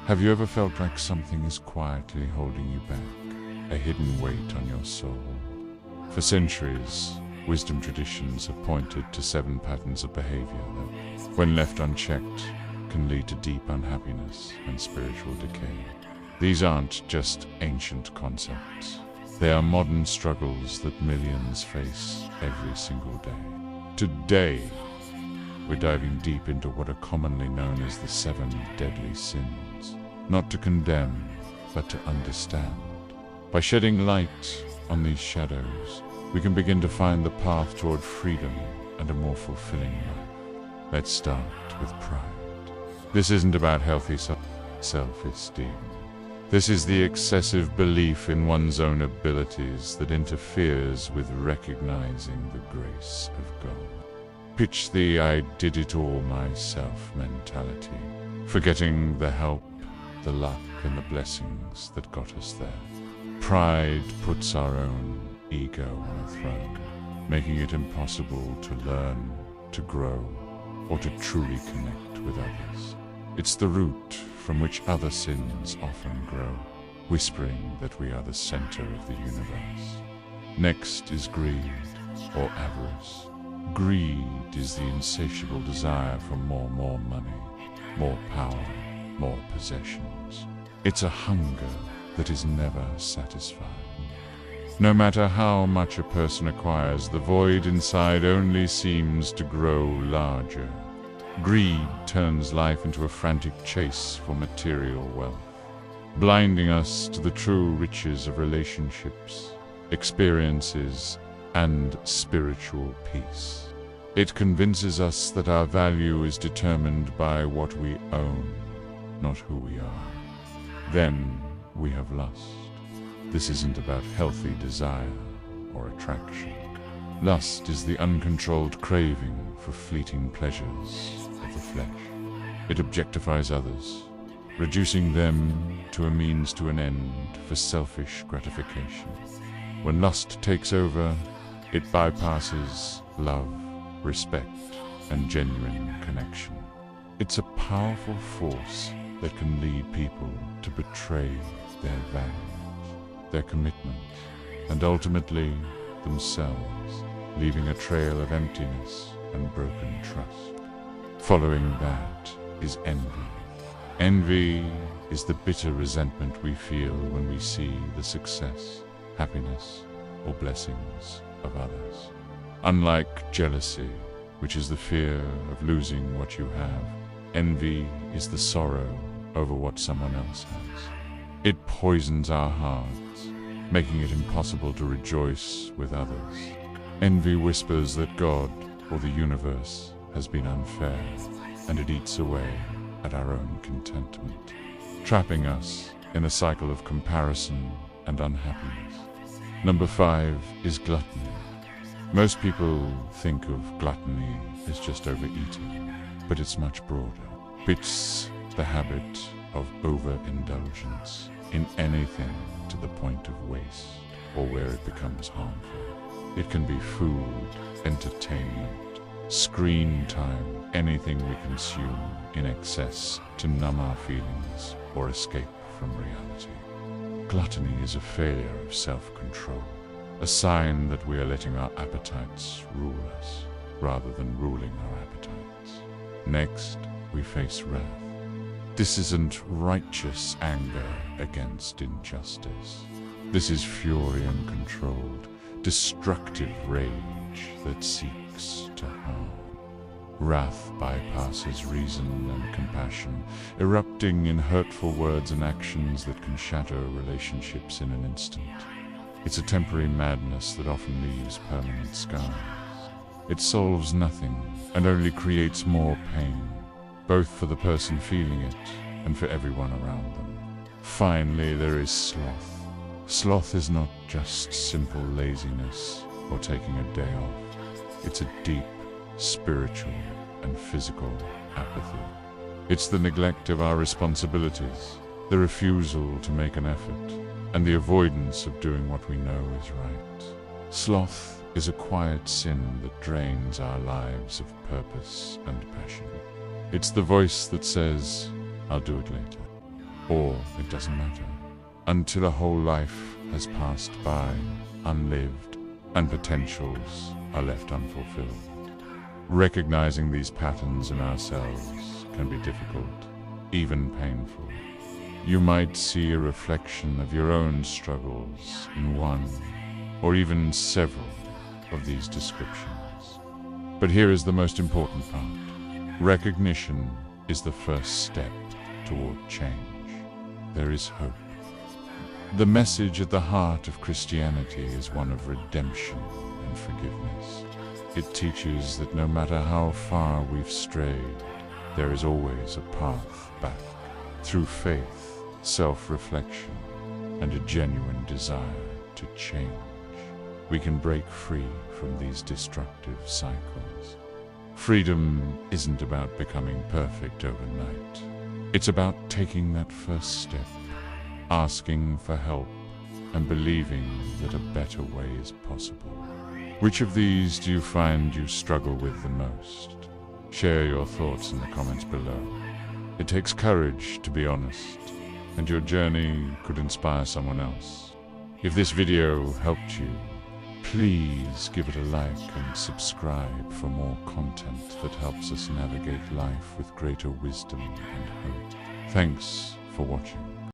Have you ever felt like something is quietly holding you back, a hidden weight on your soul? For centuries, wisdom traditions have pointed to 7 patterns of behavior that, when left unchecked, can lead to deep unhappiness and spiritual decay. These aren't just ancient concepts. They are modern struggles that millions face every single day. Today, we're diving deep into what are commonly known as the 7 deadly sins. Not to condemn, but to understand. By shedding light on these shadows, we can begin to find the path toward freedom and a more fulfilling life. Let's start with pride. This isn't about healthy self-esteem. This is the excessive belief in one's own abilities that interferes with recognizing the grace of God. Pitch the "I did it all myself" mentality, forgetting the help, the luck, and the blessings that got us there. Pride puts our own ego on a throne, making it impossible to learn, to grow, or to truly connect with others. It's the root from which other sins often grow, whispering that we are the center of the universe. Next is greed, or avarice. Greed is the insatiable desire for more money, more power, more possessions. It's a hunger that is never satisfied. No matter how much a person acquires, the void inside only seems to grow larger. Greed turns life into a frantic chase for material wealth, blinding us to the true riches of relationships, experiences, and spiritual peace. It convinces us that our value is determined by what we own, not who we are. Then we have lust. This isn't about healthy desire or attraction. Lust is the uncontrolled craving for fleeting pleasures of the flesh. It objectifies others, reducing them to a means to an end for selfish gratification. When lust takes over, it bypasses love, respect, and genuine connection. It's a powerful force that can lead people to betray their values, their commitments, and ultimately themselves, leaving a trail of emptiness and broken trust. Following that is envy. Envy is the bitter resentment we feel when we see the success, happiness, or blessings of others. Unlike jealousy, which is the fear of losing what you have, envy is the sorrow over what someone else has. It poisons our hearts, making it impossible to rejoice with others. Envy whispers that God or the universe has been unfair, and it eats away at our own contentment, trapping us in a cycle of comparison and unhappiness. Number 5 is gluttony. Most people think of gluttony as just overeating, but it's much broader. It's the habit of overindulgence in anything to the point of waste, or where it becomes harmful. It can be food, entertainment, screen time, anything we consume in excess to numb our feelings or escape from reality. Gluttony is a failure of self-control, a sign that we are letting our appetites rule us, rather than ruling our appetites. Next, we face wrath. This isn't righteous anger against injustice. This is fury uncontrolled, destructive rage that seeks to harm. Wrath bypasses reason and compassion, erupting in hurtful words and actions that can shatter relationships in an instant. It's a temporary madness that often leaves permanent scars. It solves nothing and only creates more pain, both for the person feeling it and for everyone around them. Finally, there is sloth. Sloth is not just simple laziness or taking a day off. It's a deep, spiritual, and physical apathy. It's the neglect of our responsibilities, the refusal to make an effort, and the avoidance of doing what we know is right. Sloth is a quiet sin that drains our lives of purpose and passion. It's the voice that says, "I'll do it later." or it doesn't matter, until a whole life has passed by, unlived, and potentials are left unfulfilled. Recognizing these patterns in ourselves can be difficult, even painful. You might see a reflection of your own struggles in one, or even several, of these descriptions. But here is the most important part. Recognition is the first step toward change. There is hope. The message at the heart of Christianity is one of redemption and forgiveness. It teaches that no matter how far we've strayed, there is always a path back. Through faith, self-reflection, and a genuine desire to change, we can break free from these destructive cycles. Freedom isn't about becoming perfect overnight. It's about taking that first step, asking for help, and believing that a better way is possible. Which of these do you find you struggle with the most? Share your thoughts in the comments below. It takes courage to be honest, and your journey could inspire someone else. If this video helped you, please give it a like and subscribe for more content that helps us navigate life with greater wisdom and hope. Thanks for watching.